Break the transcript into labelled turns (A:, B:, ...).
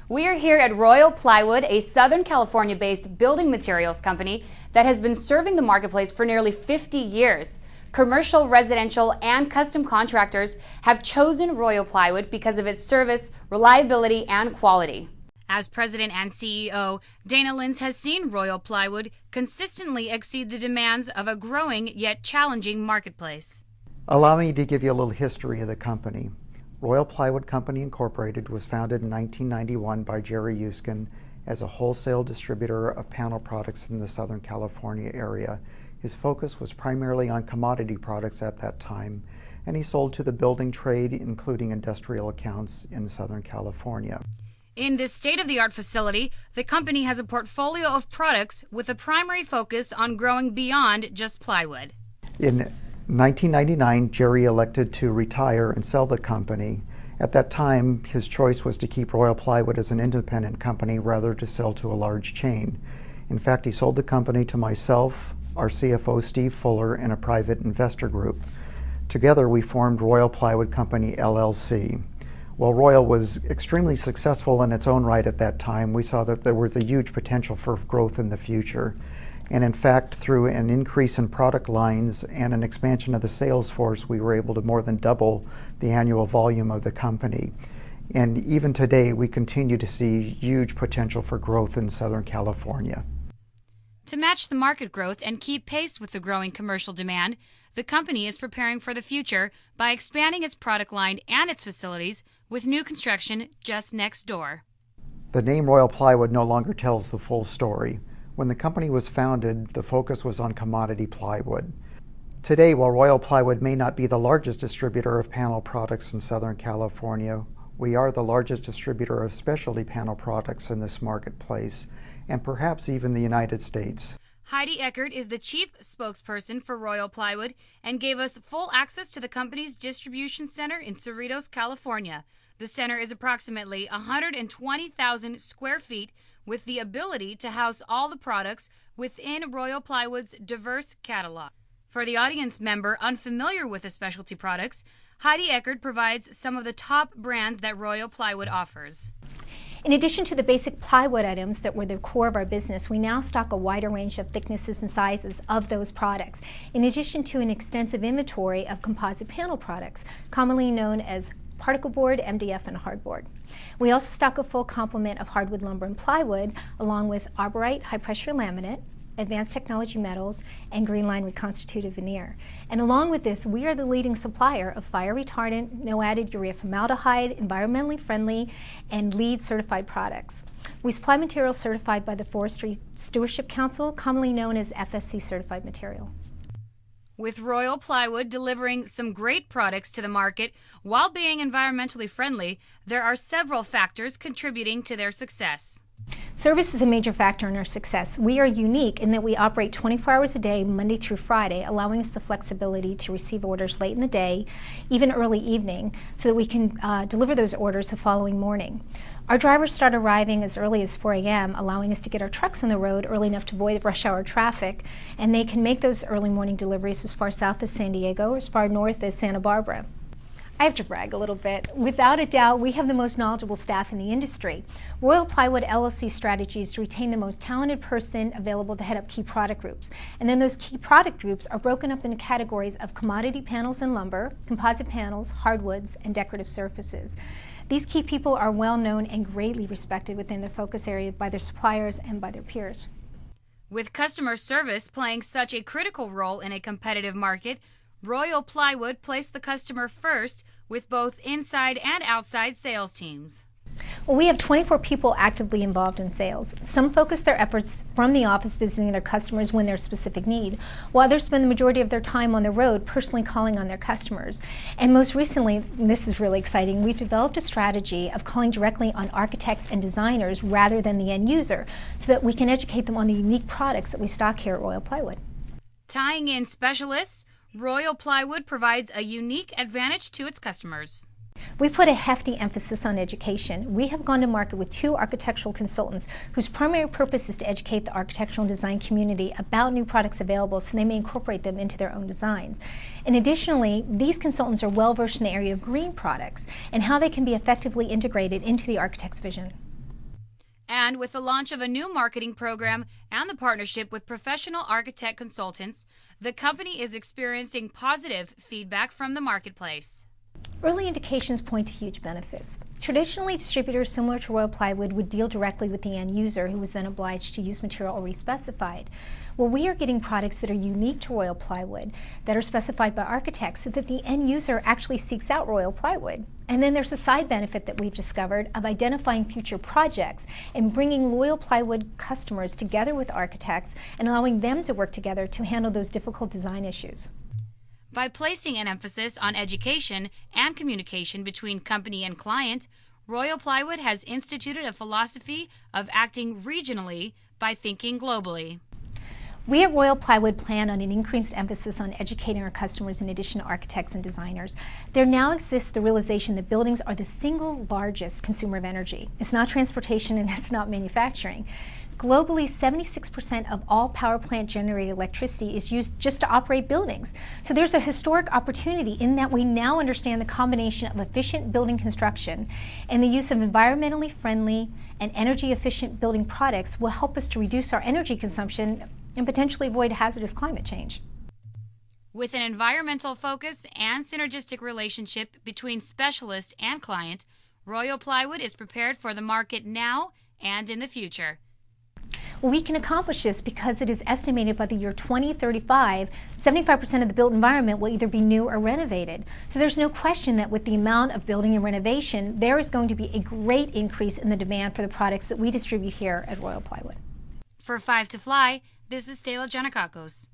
A: We are here at Royal Plywood, a Southern California-based building materials company that has been serving the marketplace for nearly 50 years. Commercial, residential, and custom contractors have chosen Royal Plywood because of its service, reliability, and quality. As president and CEO, Dana Lins has seen Royal Plywood consistently exceed the demands of a growing yet challenging marketplace.
B: Allow me to give you a little history of the company. Royal Plywood Company Incorporated was founded in 1991 by Jerry Uskin as a wholesale distributor of panel products in the Southern California area. His focus was primarily on commodity products at that time, and he sold to the building trade, including industrial accounts in Southern California.
A: In this state-of-the-art facility, the company has a portfolio of products with a primary focus on growing beyond just plywood.
B: In 1999, Jerry elected to retire and sell the company. At that time, his choice was to keep Royal Plywood as an independent company rather to sell to a large chain. In fact, he sold the company to myself, our CFO Steve Fuller, and a private investor group. Together, we formed Royal Plywood Company LLC. While Royal was extremely successful in its own right at that time, we saw that there was a huge potential for growth in the future. And in fact, through an increase in product lines and an expansion of the sales force, we were able to more than double the annual volume of the company. And even today, we continue to see huge potential for growth in Southern California.
A: To match the market growth and keep pace with the growing commercial demand, the company is preparing for the future by expanding its product line and its facilities with new construction just next door.
B: The name Royal Plywood no longer tells the full story. When the company was founded, the focus was on commodity plywood. Today, while Royal Plywood may not be the largest distributor of panel products in Southern California, we are the largest distributor of specialty panel products in this marketplace, and perhaps even the United States.
A: Heidi Eckert is the chief spokesperson for Royal Plywood and gave us full access to the company's distribution center in Cerritos, California. The center is approximately 120,000 square feet with the ability to house all the products within Royal Plywood's diverse catalog. For the audience member unfamiliar with the specialty products, Heidi Eckert provides some of the top brands that Royal Plywood offers.
C: In addition to the basic plywood items that were the core of our business, we now stock a wider range of thicknesses and sizes of those products, in addition to an extensive inventory of composite panel products, commonly known as particle board, MDF, and hardboard. We also stock a full complement of hardwood lumber and plywood, along with arborite, high-pressure laminate, advanced technology metals, and green line reconstituted veneer. And along with this, we are the leading supplier of fire retardant, no added urea formaldehyde, environmentally friendly, and LEED certified products. We supply materials certified by the Forestry Stewardship Council, commonly known as FSC certified material.
A: With Royal Plywood delivering some great products to the market while being environmentally friendly, there are several factors contributing to their success.
C: Service is a major factor in our success. We are unique in that we operate 24 hours a day, Monday through Friday, allowing us the flexibility to receive orders late in the day, even early evening, so that we can deliver those orders the following morning. Our drivers start arriving as early as 4 a.m., allowing us to get our trucks on the road early enough to avoid rush hour traffic, and they can make those early morning deliveries as far south as San Diego or as far north as Santa Barbara. I have to brag a little bit. Without a doubt, we have the most knowledgeable staff in the industry. Royal Plywood LLC strategy is to retain the most talented person available to head up key product groups. And then those key product groups are broken up into categories of commodity panels and lumber, composite panels, hardwoods, and decorative surfaces. These key people are well known and greatly respected within their focus area by their suppliers and by their peers.
A: With customer service playing such a critical role in a competitive market, Royal Plywood placed the customer first with both inside and outside sales teams.
C: Well, we have 24 people actively involved in sales. Some focus their efforts from the office visiting their customers when there's specific need, while others spend the majority of their time on the road personally calling on their customers. And most recently, and this is really exciting, we've developed a strategy of calling directly on architects and designers rather than the end user, so that we can educate them on the unique products that we stock here at Royal Plywood.
A: Tying in specialists, Royal Plywood provides a unique advantage to its customers.
C: We put a hefty emphasis on education. We have gone to market with 2 architectural consultants whose primary purpose is to educate the architectural and design community about new products available so they may incorporate them into their own designs. And additionally, these consultants are well versed in the area of green products and how they can be effectively integrated into the architect's vision.
A: And with the launch of a new marketing program and the partnership with professional architect consultants, the company is experiencing positive feedback from the marketplace.
C: Early indications point to huge benefits. Traditionally, distributors similar to Royal Plywood would deal directly with the end user, who was then obliged to use material already specified. Well, we are getting products that are unique to Royal Plywood, that are specified by architects, so that the end user actually seeks out Royal Plywood. And then there's a side benefit that we've discovered of identifying future projects and bringing loyal plywood customers together with architects and allowing them to work together to handle those difficult design issues.
A: By placing an emphasis on education and communication between company and client, Royal Plywood has instituted a philosophy of acting regionally by thinking globally.
C: We at Royal Plywood plan on an increased emphasis on educating our customers in addition to architects and designers. There now exists the realization that buildings are the single largest consumer of energy. It's not transportation and it's not manufacturing. Globally, 76% of all power plant generated electricity is used just to operate buildings. So there's a historic opportunity in that we now understand the combination of efficient building construction and the use of environmentally friendly and energy efficient building products will help us to reduce our energy consumption and potentially avoid hazardous climate change.
A: With an environmental focus and synergistic relationship between specialist and client, Royal Plywood is prepared for the market now and in the future.
C: Well, we can accomplish this because it is estimated by the year 2035, 75% of the built environment will either be new or renovated. So there's no question that with the amount of building and renovation, there is going to be a great increase in the demand for the products that we distribute here at Royal Plywood.
A: For 5 to Fly, this is Stella Janakakos.